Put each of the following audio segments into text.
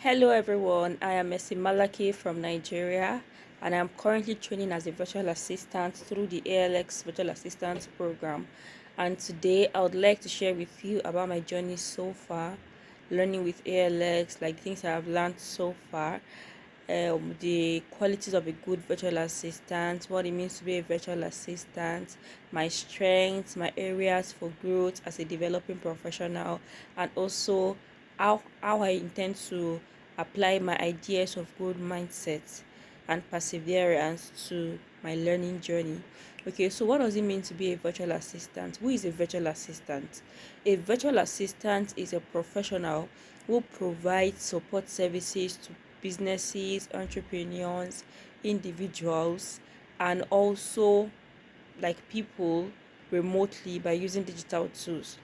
Hello everyone, I am Messi Malaki from Nigeria and I'm currently training as a virtual assistant through the ALX Virtual Assistant program. And today I would like to share with you about my journey so far, learning with ALX, like things I have learned so far, the qualities of a good virtual assistant, what it means to be a virtual assistant, my strengths, my areas for growth as a developing professional, and also how I intend to apply my ideas of growth mindset and perseverance to my learning journey. Okay, so what does it mean to be a virtual assistant? Who is a virtual assistant? A virtual assistant is a professional who provides support services to businesses, entrepreneurs, individuals, and also like people remotely by using digital tools.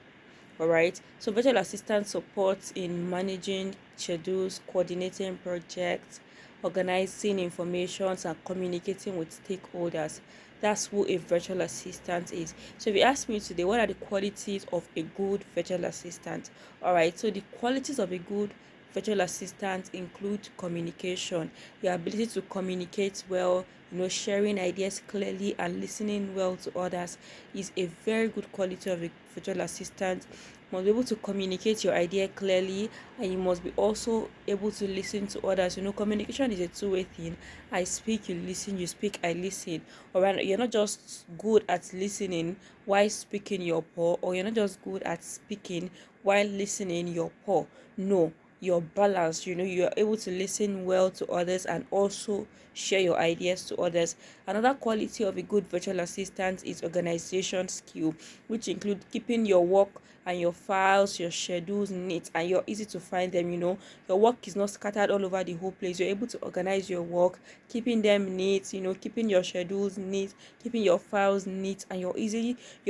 All right, so virtual assistant supports in managing schedules, coordinating projects, organizing informations, and communicating with stakeholders. That's who a virtual assistant is. So if you ask me today, what are the qualities of a good virtual assistant? All right, so the qualities of a good virtual assistant include communication, your ability to communicate well, sharing ideas clearly and listening well to others is a very good quality of a virtual assistant. You must be able to communicate your idea clearly, and you must be also able to listen to others. Communication is a two-way thing. I speak, you listen, you speak, I listen. Or you're not just good at listening while speaking, you're poor, or you're not just good at speaking while listening, you're poor. No, you're balanced. You're able to listen well to others and also share your ideas to others. Another quality of a good virtual assistant is organization skill, which include keeping your work and your files, your schedules neat, and you're easy to find them. Your work is not scattered all over the whole place. You're able to organize your work, keeping them neat, keeping your schedules neat, keeping your files neat, and you're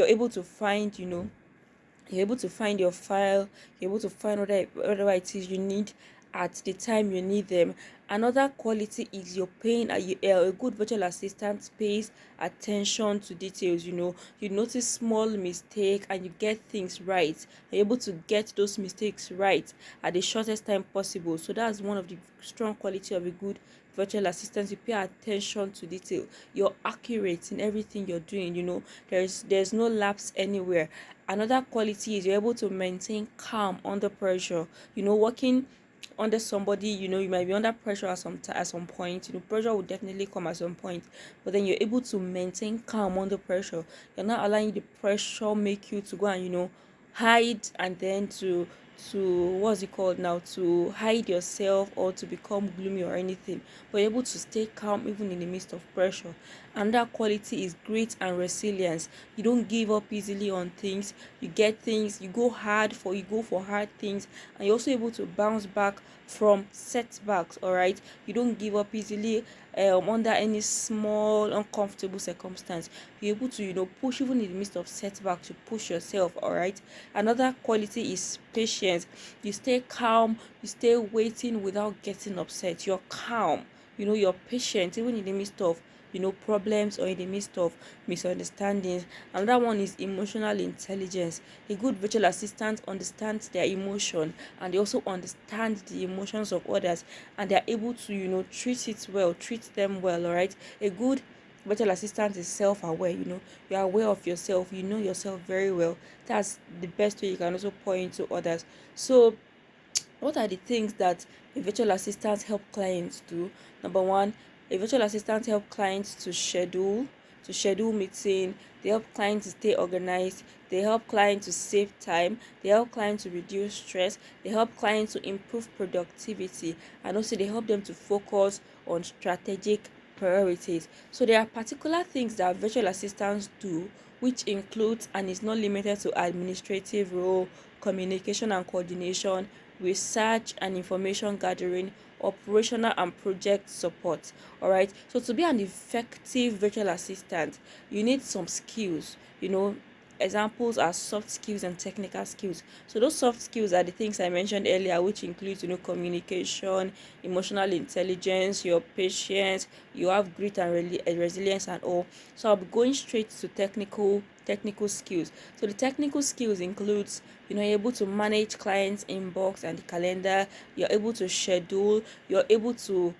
able to find, you're able to find your file, you're able to find whatever it is you need at the time you need them. Another quality is you're paying a good virtual assistant pays attention to details. You notice small mistake and you get things right. You're able to get those mistakes right at the shortest time possible. So that's one of the strong quality of a good virtual assistant. You pay attention to detail, you're accurate in everything you're doing. There's no lapse anywhere. Another quality is you're able to maintain calm under pressure. Working under somebody, you might be under pressure at some point. Pressure will definitely come at some point, but then you're able to maintain calm under pressure. You're not allowing the pressure make you to go and hide, and then to what's it called now, to hide yourself or to become gloomy or anything, but you're able to stay calm even in the midst of pressure. And that quality is grit and resilience. You don't give up easily on things. You get things, you go for hard things, and you're also able to bounce back from setbacks. All right, you don't give up easily under any small uncomfortable circumstance. You're able to push even in the midst of setbacks, to push yourself. All right, another quality is patience. You stay calm, you stay waiting without getting upset. You're calm, you're patient even in the midst of problems or in the midst of misunderstandings. Another one is emotional intelligence. A good virtual assistant understands their emotion, and they also understand the emotions of others, and they're able to treat them well. All right, a good virtual assistant is self-aware. You're aware of yourself, you know yourself very well. That's the best way you can also point to others. So what are the things that a virtual assistant help clients do? Number one, a virtual assistant help clients to schedule meeting. They help clients to stay organized. They help clients to save time. They help clients to reduce stress. They help clients to improve productivity, and also they help them to focus on strategic priorities. So there are particular things that virtual assistants do, which includes and is not limited to administrative role, communication and coordination, research and information gathering, operational and project support. All right, so to be an effective virtual assistant, you need some skills. examples are soft skills and technical skills. So those soft skills are the things I mentioned earlier, which includes, communication, emotional intelligence, your patience, you have grit and resilience and all. So I'll be going straight to technical skills. So the technical skills includes, able to manage clients inbox and the calendar, you're able to schedule, you're able to,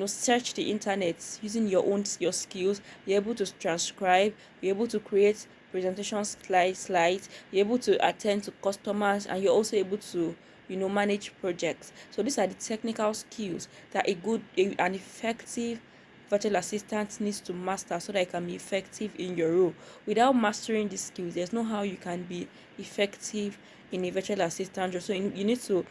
search the internet using your skills, you're able to transcribe, you're able to create presentation slides, you're able to attend to customers, and you're also able to, manage projects. So these are the technical skills that an effective virtual assistant needs to master so that it can be effective in your role. Without mastering these skills, there's no how you can be effective in a virtual assistant role. So you need to,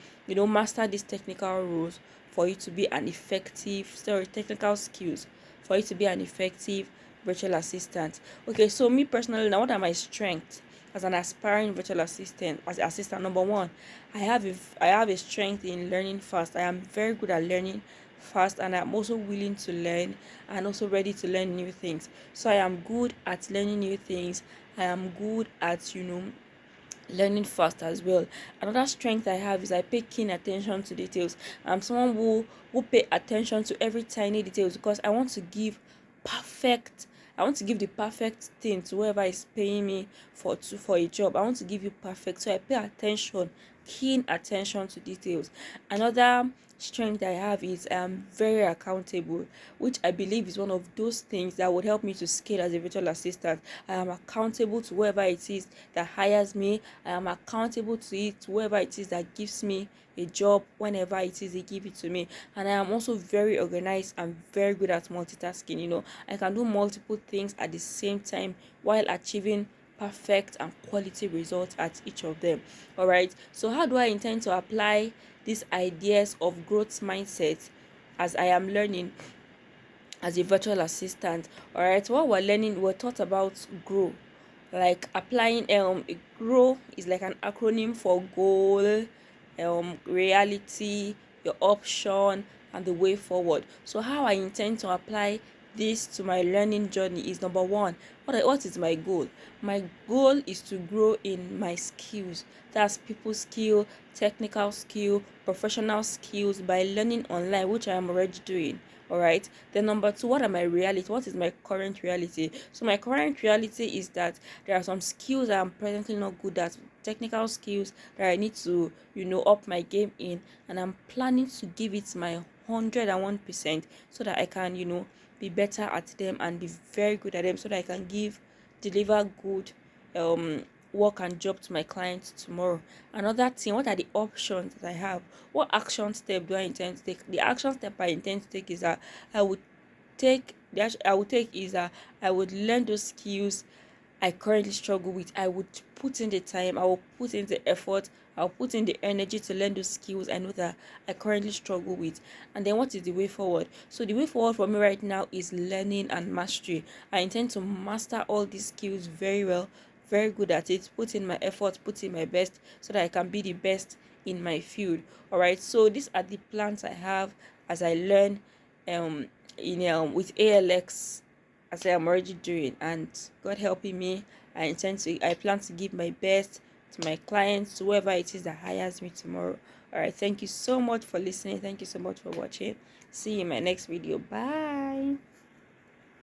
master these technical roles for you to be an technical skills for you to be an effective virtual assistant. Okay, so me personally, now what are my strengths as an aspiring virtual assistant? As assistant, number one, I have a strength in learning fast. I am very good at learning fast, and I'm also willing to learn and also ready to learn new things. So I am good at learning new things. I am good at, learning fast as well. Another strength I have is I pay keen attention to details. I'm someone who pay attention to every tiny details, because perfect I want to give the perfect thing to whoever is paying me for a job. I want to give you perfect. So I pay attention, keen attention to details. Another strength I have is I am very accountable, which I believe is one of those things that would help me to scale as a virtual assistant. I am accountable to whoever it is that hires me. I am accountable to whoever it is that gives me a job whenever it is they give it to me. And I am also very organized and very good at multitasking. I can do multiple things at the same time while achieving perfect and quality results at each of them. All right, so how do I intend to apply these ideas of growth mindset as I am learning as a virtual assistant? All right, what we're learning, we're taught about grow, like applying grow is like an acronym for goal, reality, your option, and the way forward. So how I intend to apply this to my learning journey is, number one, what is my goal? My goal is to grow in my skills. That's people skill, technical skill, professional skills, by learning online, which I am already doing. All right, then number two, what is my current reality? So my current reality is that there are some skills that I'm presently not good at, technical skills that I need to, up my game in, and I'm planning to give it my 101%, so that I can, be better at them and be very good at them, so that I can deliver good um work and job to my clients tomorrow. Another thing, what are the options that I have? What action step do I intend to take? The action step I intend to take is that I would I would learn those skills I currently struggle with. I would put in the time, I will put in the effort, I'll put in the energy to learn those skills I know that I currently struggle with. And then what is the way forward? So the way forward for me right now is learning and mastery. I intend to master all these skills very well, very good at it, put in my effort, put in my best, so that I can be the best in my field. All right, so these are the plans I have as I learn um in with ALX, as I am already doing, and God helping me, I plan to give my best to my clients, to whoever it is that hires me tomorrow. All right, thank you so much for listening. Thank you so much for watching. See you in my next video. Bye.